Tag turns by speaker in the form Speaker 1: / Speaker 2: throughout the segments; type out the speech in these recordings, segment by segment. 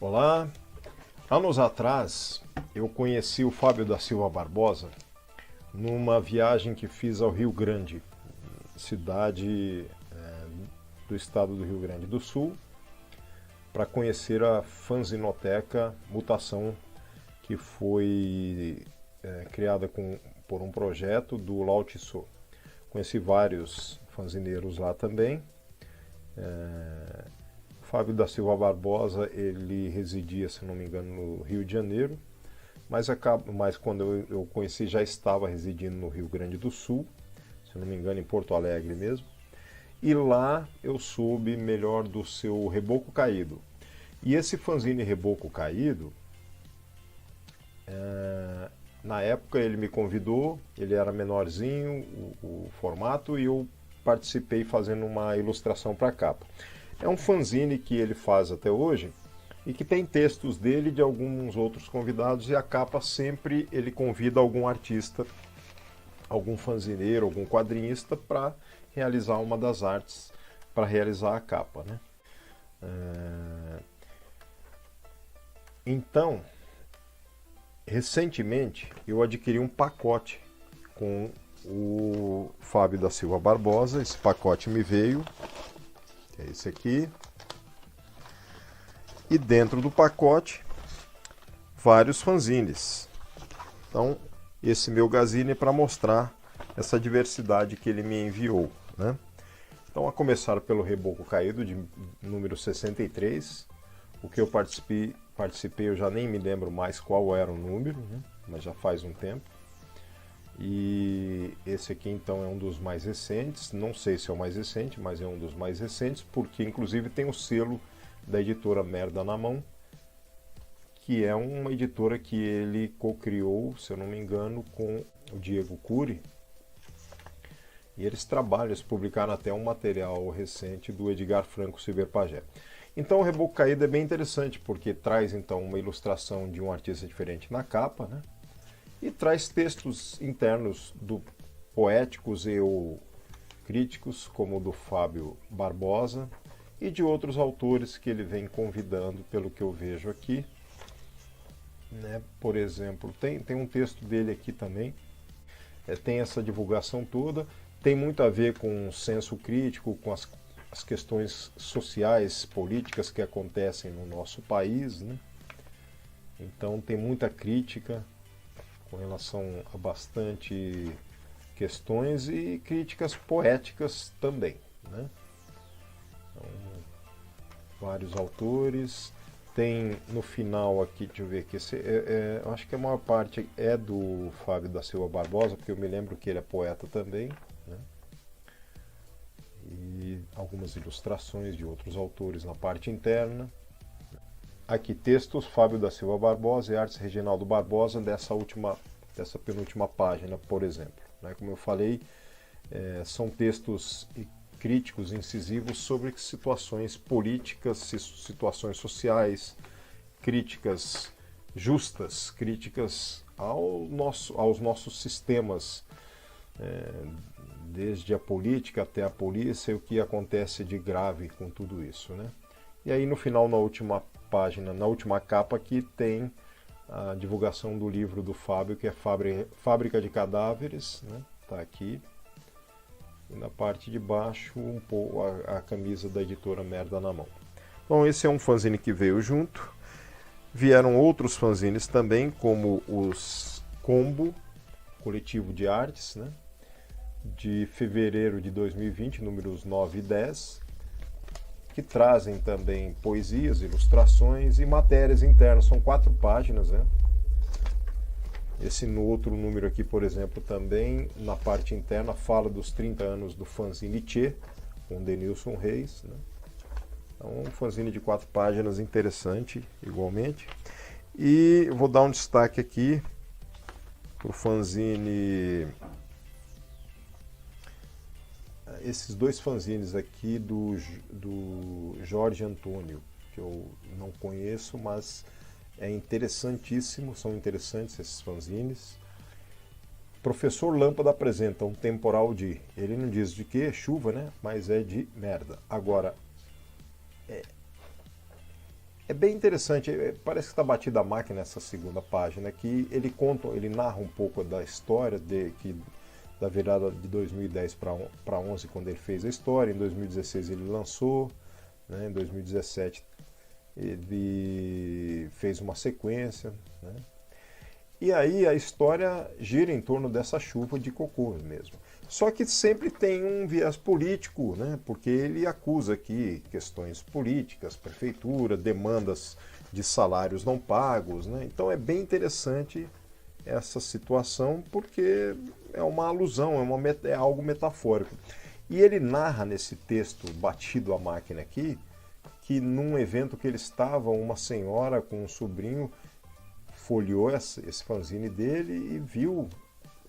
Speaker 1: Olá, anos atrás eu conheci o Fábio da Silva Barbosa numa viagem que fiz ao Rio Grande, cidade do estado do Rio Grande do Sul, para conhecer a fanzinoteca Mutação, que foi criada por um projeto do Lao Tzu. Conheci vários fanzineiros lá também. Fábio da Silva Barbosa, ele residia, se não me engano, no Rio de Janeiro, mas quando eu conheci já estava residindo no Rio Grande do Sul, se não me engano em Porto Alegre mesmo, e lá eu soube melhor do seu Reboco Caído. E esse fanzine Reboco Caído, na época ele me convidou, ele era menorzinho, o formato, e eu participei fazendo uma ilustração para a capa. É um fanzine que ele faz até hoje e que tem textos dele e de alguns outros convidados, e a capa sempre ele convida algum artista, algum fanzineiro, algum quadrinista para realizar uma das artes, para realizar a capa, né? Então, recentemente eu adquiri um pacote com o Fábio da Silva Barbosa. Esse pacote me veio, que é esse aqui, e dentro do pacote vários fanzines. Então esse meu gazine é para mostrar essa diversidade que ele me enviou, né? Então, a começar pelo Reboco Caído, de número 63, o que eu participei eu já nem me lembro mais qual era o número, né? Mas já faz um tempo. E esse aqui então é um dos mais recentes, não sei se é o mais recente, mas é um dos mais recentes, porque inclusive tem o selo da editora Merda na Mão, que é uma editora que ele co-criou, se eu não me engano, com o Diego Cury. E eles publicaram até um material recente do Edgar Franco Ciberpagé. Então o Reboco Caído é bem interessante, porque traz então uma ilustração de um artista diferente na capa, né? E traz textos internos poéticos e ou críticos, como o do Fábio Barbosa, e de outros autores que ele vem convidando, pelo que eu vejo aqui, né? Por exemplo, tem um texto dele aqui também, tem essa divulgação toda, tem muito a ver com o senso crítico, com as questões sociais, políticas que acontecem no nosso país, né? Então tem muita crítica com relação a bastante questões e críticas poéticas também, né? Então, vários autores. Tem no final aqui, deixa eu ver aqui, eu acho que a maior parte é do Fábio da Silva Barbosa, porque eu me lembro que ele é poeta também, né? E algumas ilustrações de outros autores na parte interna. Aqui, textos Fábio da Silva Barbosa e artes Reginaldo Barbosa, dessa penúltima página, por exemplo, né? Como eu falei, são textos críticos, incisivos sobre situações políticas, situações sociais, críticas justas, críticas aos nossos sistemas, desde a política até a polícia, e o que acontece de grave com tudo isso, né? E aí no final, na última página, na última capa aqui, tem a divulgação do livro do Fábio, que é Fábrica de Cadáveres, né? Tá aqui. E na parte de baixo, um pouco a camisa da editora Merda na Mão. Bom, esse é um fanzine que veio junto. Vieram outros fanzines também, como os Combo, Coletivo de Artes, né? De fevereiro de 2020, números 9 e 10, que trazem também poesias, ilustrações e matérias internas. São 4 páginas, né? Esse no outro número aqui, por exemplo, também na parte interna fala dos 30 anos do fanzine Tchê, com Denilson Reis, né? Então, um fanzine de 4 páginas interessante, igualmente. E vou dar um destaque aqui para o fanzine, esses 2 fanzines aqui do Jorge Antônio, que eu não conheço, mas é interessantíssimo, são interessantes esses fanzines. Professor Lâmpada apresenta um temporal de... Ele não diz de que, chuva, né? Mas é de merda. Agora, É bem interessante, parece que está batida a máquina nessa segunda página, que ele narra um pouco da história da virada de 2010 para 11, quando ele fez a história. Em 2016 ele lançou, né? Em 2017 ele fez uma sequência, né? E aí a história gira em torno dessa chuva de cocô mesmo. Só que sempre tem um viés político, né? Porque ele acusa aqui questões políticas, prefeitura, demandas de salários não pagos, né? Então é bem interessante essa situação, porque é uma alusão, é algo metafórico. E ele narra nesse texto batido à máquina aqui, que num evento que ele estava, uma senhora com um sobrinho folheou esse fanzine dele e viu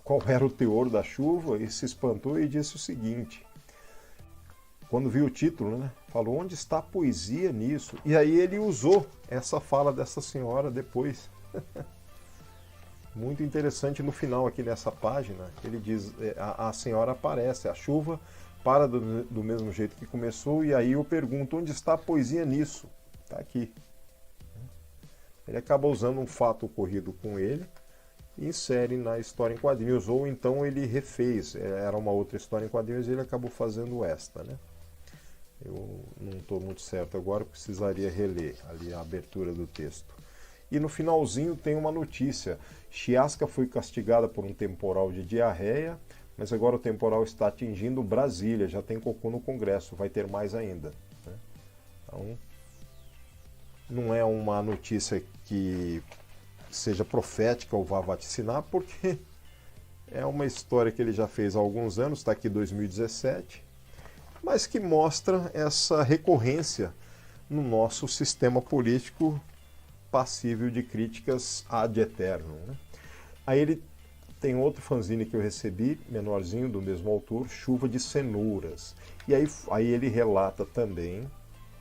Speaker 1: qual era o teor da chuva e se espantou e disse o seguinte, quando viu o título, né, falou: onde está a poesia nisso? E aí ele usou essa fala dessa senhora depois. Muito interessante no final aqui nessa página, ele diz, a senhora aparece, a chuva para do mesmo jeito que começou, e aí eu pergunto: onde está a poesia nisso? Está aqui. Ele acaba usando um fato ocorrido com ele e insere na história em quadrinhos, ou então ele refez, era uma outra história em quadrinhos e ele acabou fazendo esta, né? Eu não estou muito certo agora, precisaria reler ali a abertura do texto. E no finalzinho tem uma notícia: Chiasca foi castigada por um temporal de diarreia, mas agora o temporal está atingindo Brasília, já tem cocô no Congresso, vai ter mais ainda, né? Então, não é uma notícia que seja profética ou vá vaticinar, porque é uma história que ele já fez há alguns anos, está aqui 2017, mas que mostra essa recorrência no nosso sistema político passível de críticas ad eternum, né? Aí ele tem outro fanzine que eu recebi, menorzinho, do mesmo autor, Chuva de Cenouras. E aí ele relata também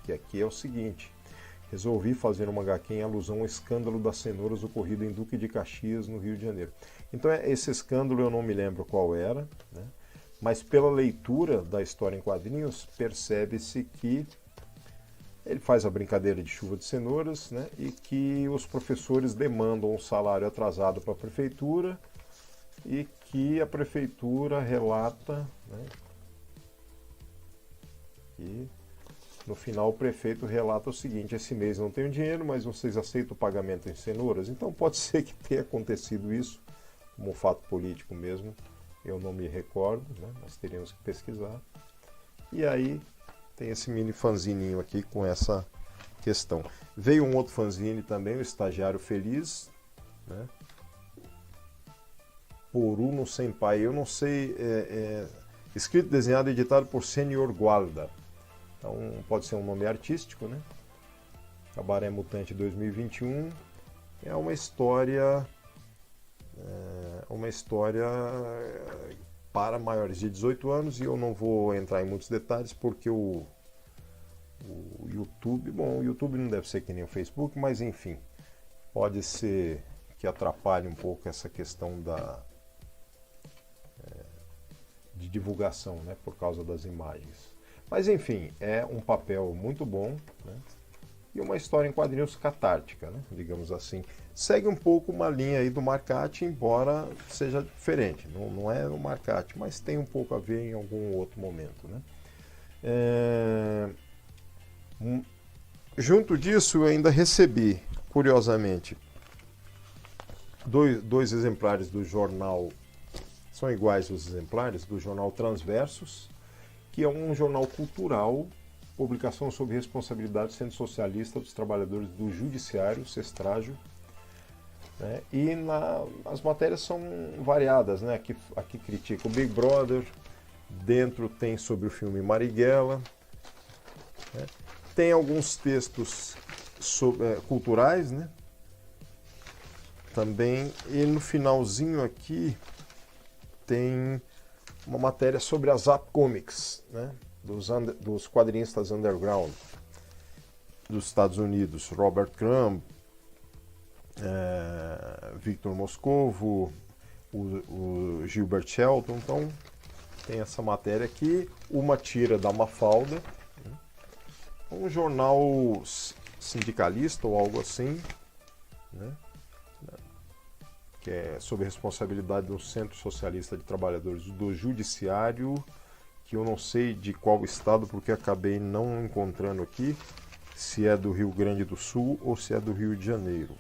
Speaker 1: que aqui é o seguinte: resolvi fazer uma HQ em alusão ao escândalo das cenouras ocorrido em Duque de Caxias, no Rio de Janeiro. Então esse escândalo eu não me lembro qual era, né? Mas pela leitura da história em quadrinhos, percebe-se que ele faz a brincadeira de chuva de cenouras, né? E que os professores demandam um salário atrasado para a prefeitura e que a prefeitura relata, né? E no final o prefeito relata o seguinte: esse mês não tenho dinheiro, mas vocês aceitam o pagamento em cenouras? Então pode ser que tenha acontecido isso, como um fato político mesmo, eu não me recordo, né? Nós teríamos que pesquisar. E aí tem esse mini fanzininho aqui com essa questão. Veio um outro fanzine também, o Estagiário Feliz, né? Poruno Senpai, eu não sei, escrito, desenhado e editado por Senhor Guarda. Então pode ser um nome artístico, né? Cabaré Mutante 2021 é uma história para maiores de 18 anos, e eu não vou entrar em muitos detalhes porque o YouTube, bom, o YouTube não deve ser que nem o Facebook, mas enfim, pode ser que atrapalhe um pouco essa questão de divulgação, né, por causa das imagens. Mas enfim, é um papel muito bom, né? E uma história em quadrinhos catártica, né? Digamos assim. Segue um pouco uma linha aí do Marcati, embora seja diferente. Não é o Marcati, mas tem um pouco a ver em algum outro momento, né? Junto disso, eu ainda recebi, curiosamente, dois exemplares do jornal, são iguais os exemplares, do jornal Transversos, que é um jornal cultural, publicação sob responsabilidade do Centro Socialista dos Trabalhadores do Judiciário, Sestrágio, né? E as matérias são variadas, né? Aqui critica o Big Brother, dentro tem sobre o filme Marighella, né? Tem alguns textos culturais, né? Também, e no finalzinho aqui tem uma matéria sobre a Zap Comics, né? Dos quadrinistas underground dos Estados Unidos, Robert Crumb, Victor Moscovo, o Gilbert Shelton. Então tem essa matéria aqui, uma tira da Mafalda, um jornal sindicalista ou algo assim, né? Que é sob responsabilidade do Centro Socialista de Trabalhadores do Judiciário, que eu não sei de qual estado, porque acabei não encontrando aqui, se é do Rio Grande do Sul ou se é do Rio de Janeiro.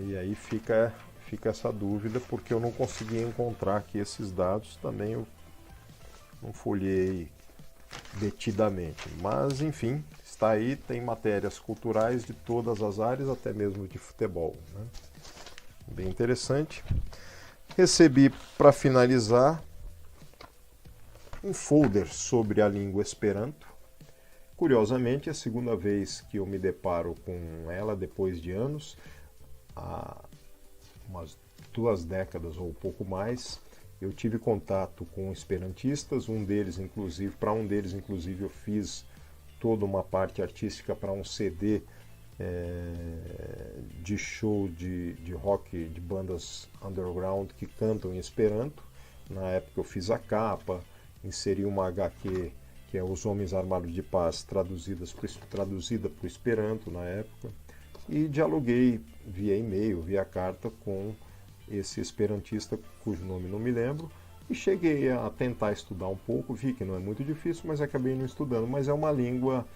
Speaker 1: E aí fica essa dúvida, porque eu não consegui encontrar aqui esses dados, também eu não folhei detidamente. Mas, enfim, está aí, tem matérias culturais de todas as áreas, até mesmo de futebol, né? Bem interessante. Recebi, para finalizar, um folder sobre a língua Esperanto. Curiosamente, é a segunda vez que eu me deparo com ela depois de anos, há umas 2 décadas ou pouco mais. Eu tive contato com esperantistas, para um deles inclusive eu fiz toda uma parte artística para um CD de show de rock de bandas underground que cantam em Esperanto. Na época eu fiz a capa, inseri uma HQ que é Os Homens Armados de Paz, traduzida para o Esperanto na época, e dialoguei via e-mail, via carta com esse esperantista cujo nome não me lembro, e cheguei a tentar estudar um pouco, vi que não é muito difícil, mas acabei não estudando. Mas é uma língua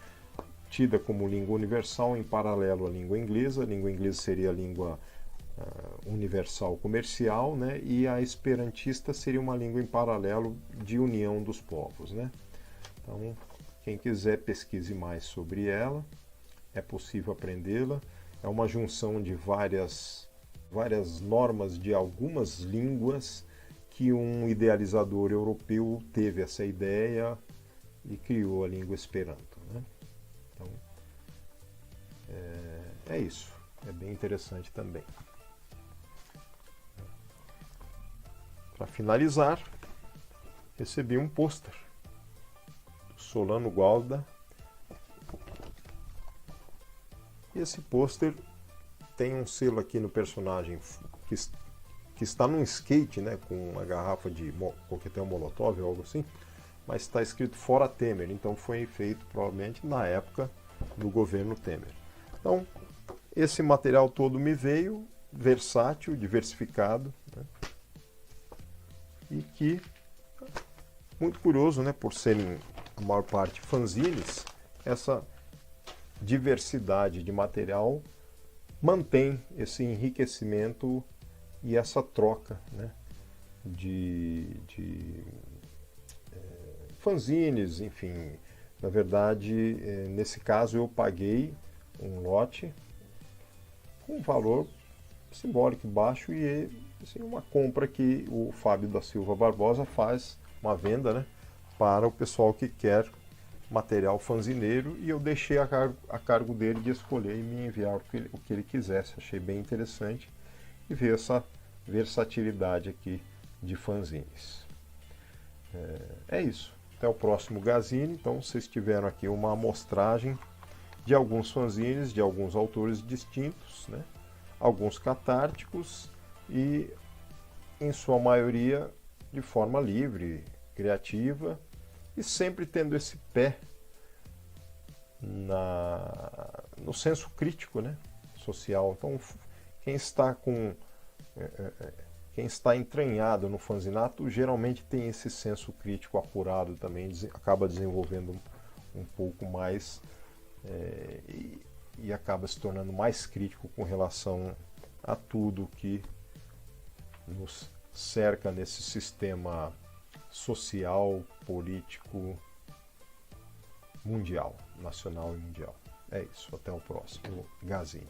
Speaker 1: tida como língua universal em paralelo à língua inglesa. A língua inglesa seria a língua universal comercial, né? E a esperantista seria uma língua em paralelo de união dos povos, né? Então, quem quiser pesquise mais sobre ela, é possível aprendê-la. É uma junção de várias normas de algumas línguas que um idealizador europeu teve essa ideia e criou a língua Esperanto, né? Então, é isso. É bem interessante também. Para finalizar, recebi um pôster do Solano Gualda. E esse pôster tem um selo aqui no personagem que está num skate, né, com uma garrafa de coquetel Molotov ou algo assim, mas está escrito Fora Temer, então foi feito provavelmente na época do governo Temer. Então, esse material todo me veio versátil, diversificado, né, e que, muito curioso, né, por serem a maior parte fanzines, essa diversidade de material mantém esse enriquecimento e essa troca, né, de fanzines, enfim. Na verdade, nesse caso eu paguei um lote com um valor simbólico baixo e assim, uma compra que o Fábio da Silva Barbosa faz, uma venda, né, para o pessoal que quer material fanzineiro, e eu deixei a cargo dele de escolher e me enviar o que ele quisesse. Achei bem interessante e ver essa versatilidade aqui de fanzines. É isso. Até o próximo Gazine. Então, vocês tiveram aqui uma amostragem de alguns fanzines, de alguns autores distintos, né? Alguns catárticos e, em sua maioria, de forma livre, criativa, e sempre tendo esse pé no senso crítico, né, social. Então, quem está entranhado no fanzinato geralmente tem esse senso crítico apurado também, acaba desenvolvendo um pouco mais e acaba se tornando mais crítico com relação a tudo que nos cerca nesse sistema social, político, mundial, nacional e mundial. É isso, até o próximo Gazine.